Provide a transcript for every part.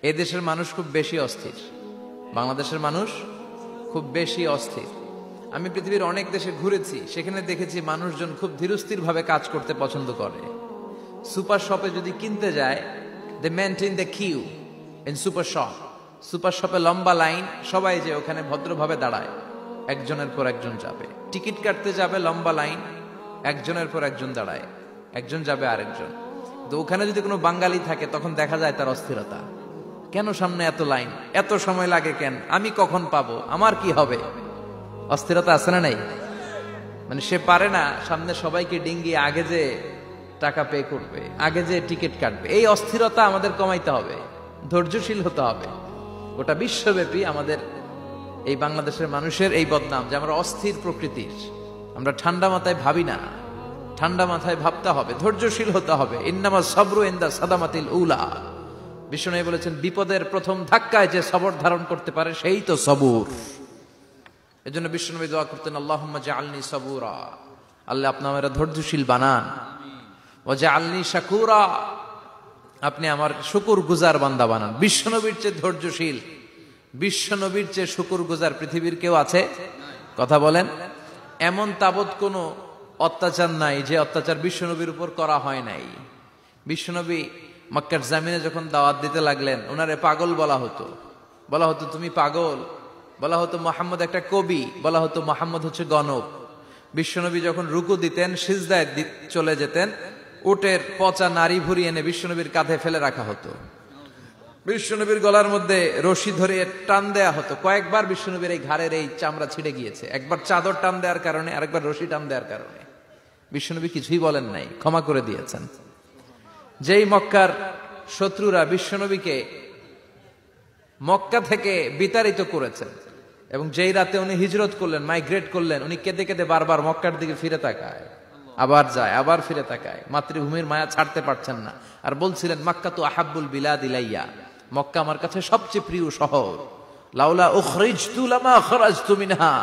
এই দেশের মানুষ খুব বেশি অস্থির, বাংলাদেশের মানুষ খুব বেশি অস্থির। আমি পৃথিবীর অনেক দেশে ঘুরেছি, সেখানে দেখেছি মানুষজন খুব ধীরস্থির ভাবে কাজ করতে পছন্দ করে। সুপার শপে যদি কিনতে যায়, they maintain the queue in super shop. Super শপে লম্বা লাইন, সবাই যে ওখানে ভদ্রভাবে দাঁড়ায়, একজনের পর একজন যাবে। টিকিট কাটতে যাবে, লম্বা লাইন, একজনের পর একজন দাঁড়ায়, একজন যাবে আরেকজন। তো ওখানে যদি কোনো বাঙালি থাকে তখন দেখা যায় তার অস্থিরতা। কেন সামনে এত লাইন, এত সময় লাগে কেন, আমি কখন পাবো, আমার কি হবে? অস্থিরতা আছে না নাই? মানে সে পারে না সামনে সবাইকে ডিঙ্গিয়ে আগে যে টাকা পে করবে, আগে যে টিকিট কাটবে। এই অস্থিরতা আমাদের কমাইতে হবে, ধৈর্যশীল হতে হবে। গোটা বিশ্বব্যাপী আমাদের এই বাংলাদেশের মানুষের এই বদনাম যে আমরা অস্থির প্রকৃতির, আমরা ঠান্ডা মাথায় ভাবি না। ঠান্ডা মাথায় ভাবতে হবে, ধৈর্যশীল হতে হবে। ইন্নামা সাবরু ইনদা সাদামাতিল উলা। বিষ্ণু বলেছেন, বিপদের প্রথম ধাক্কায় যে সবর ধারণ করতে পারে সেই তো সবুর। এজন্য বিষ্ণু দোয়া করতেন, আল্লাহুম্মা জাআলনি সাবুরা, আল্লাহ আপনি আমাকে ধৈর্যশীল বানান। ওয়া জাআলনি শাকুরা, আপনি আমার শুকরগুজার বান্দা বানান। বিশ্বনবীর চেয়ে ধৈর্যশীল, বিশ্বনবীর চেয়ে শুকরগুজার পৃথিবীর কেউ আছে? কথা বলেন। এমন তাবৎ কোনো অত্যাচার নাই যে অত্যাচার বিশ্বনবীর উপর করা হয় নাই। বিশ্বনবী মক্কার জামিনে যখন দাওয়াত দিতে লাগলেন, ওনারে পাগল বলা হতো, বলা হতো তুমি পাগল, বলা হতো মুহাম্মদ একটা কবি, বলা হতো মুহাম্মদ হচ্ছে গণক। বিশ্বনবী যখন রুকু দিতেন, সিজদায় চলে যেতেন, উটের পচা নারী ভুরি এনে বিশ্বনবীর কাঁধে ফেলে রাখা হতো। বিশ্বনবীর গলার মধ্যে রশি ধরে টান দেয়া হতো। কয়েকবার বিশ্বনবীর এই ঘাড়ের এই চামড়া ছিঁড়ে গিয়েছে, একবার চাদর টান দেওয়ার কারণে, আরেকবার রশি টান দেওয়ার কারণে। বিশ্বনবী কিছুই বলেন নাই, ক্ষমা করে দিয়েছেন। যেই মক্কার শত্রুরা বিশ্বনবীকে মক্কা থেকে বিতাড়িত করেছেন, এবং যেই রাতে উনি হিজরত করলেন, মাইগ্রেট করলেন, উনি কেঁদে কেঁদে বারবার মক্কার দিকে ফিরে তাকায়, আবার যায়, আবার ফিরে তাকায়, মাতৃভূমির মায়া ছাড়তে পারছেন না। আর বলছিলেন, মাক্কা তো আহাব্বুল বিলাদ ইলাইয়া, মক্কা আমার কাছে সবচেয়ে প্রিয় শহর। লাউলা উখরিজতু লামা খরাজতু মিনহা,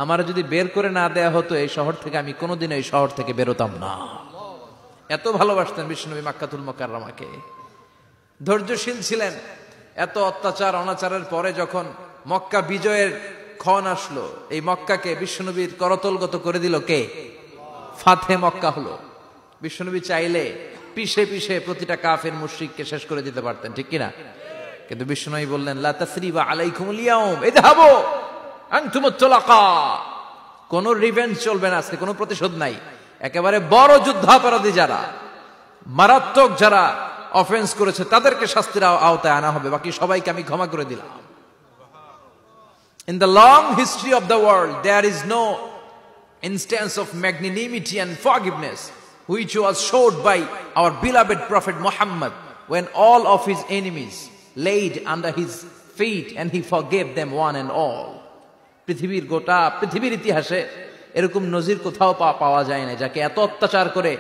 আমার যদি বের করে না দেয়া হতো এই শহর থেকে, আমি কোনোদিন এই শহর থেকে বেরোতাম না। এত ভালোবাসতেন বিশ্বনবী মক্কাতুল মুকাররমাকে। ধৈর্যশীল ছিলেন। এত অত্যাচার অনাচারের পরে যখন মক্কা বিজয়ের ক্ষণ আসলো, এই মক্কাকে বিশ্বনবীর করতলগত করে দিল কে? ফাতে মক্কা হলো। বিশ্বনবী চাইলে পিছে পিছে প্রতিটা কাফের মুশরিককে শেষ করে দিতে পারতেন, ঠিক কিনা? কিন্তু বিশ্বনবী বললেন, লা তাসরিবা আলাইকুমুল ইয়াউম ইযহাবু আনতুমুত তুলাকা। কোন রিভেঞ্জ চলবে না আজকে, কোনো প্রতিশোধ নাই। একেবারে বড় যুদ্ধাপরাধী যারা, মারাত্মক যারা অফেন্স করেছে, তাদেরকে শাস্তির আওতায় আনা হবে, বাকি সবাইকে আমি ক্ষমা করে দিলাম। In the long history of the world, there is no instance of magnanimity and forgiveness which was showed by our beloved Prophet Muhammad when all of his enemies laid under his feet and he forgave them one and all. পৃথিবীর গোটা পৃথিবীর ইতিহাসে এরকম নজির কোথাও পাওয়া যায় না, যাকে এত অত্যাচার করে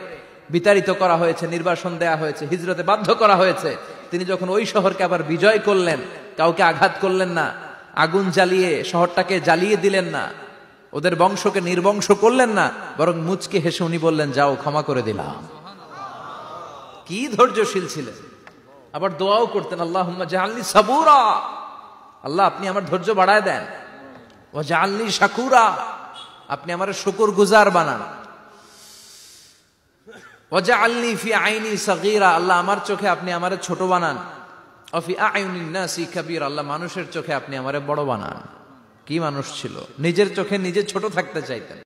বিতাড়িত করা হয়েছে, নির্বাসন দেয়া হয়েছে, হিজরতে বাধ্য করা হয়েছে। তিনি যখন ওই শহরকে আবার বিজয় করলেন, কাউকে আঘাত করলেন না, আগুন জ্বালিয়ে শহরটাকে জ্বালিয়ে দিলেন না, ওদের বংশকে নির্বংশ করলেন না, বরং মুচকে হেসে উনি বললেন, যাও ক্ষমা করে দিলাম। কি ধৈর্যশীল ছিলেন। আবার দোয়াও করতেন, আল্লাহুম্মা জাআলনি সাবুরা, আল্লাহ আপনি আমার ধৈর্য বাড়ায় দেন। ওয়া জাআলনি শাকুরা, আপনি আমার শুকরগুজার বানান। ওয়া জাআলনি ফি আইনি সাগীরা, আল্লাহ আমার চোখে আপনি আমারে ছোট বানান। ওয়া ফি আ'ইউনিন নাসি কাবীরা, আল্লাহ মানুষের চোখে আপনি আমারে বড় বানান। কি মানুষ ছিল, নিজের চোখে নিজে ছোট থাকতে চাইতেন।